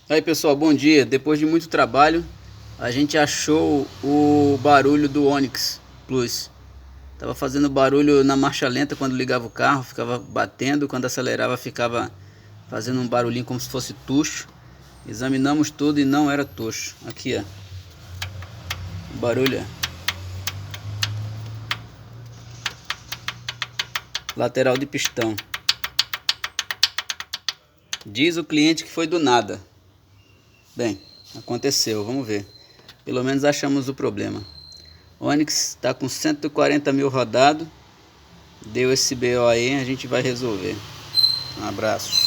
Aí pessoal, bom dia. Depois de muito trabalho, a gente achou o barulho do Onix Plus. Tava fazendo barulho na marcha lenta quando ligava o carro, ficava batendo, quando acelerava ficava fazendo um barulhinho como se fosse tucho. Examinamos tudo e não era tucho. Aqui, ó. O barulho, ó. Lateral de pistão. Diz o cliente que foi do nada. Bem, aconteceu, vamos ver. Pelo menos achamos o problema. Onix está com 140 mil rodado. Deu esse BO aí, a gente vai resolver. Um abraço.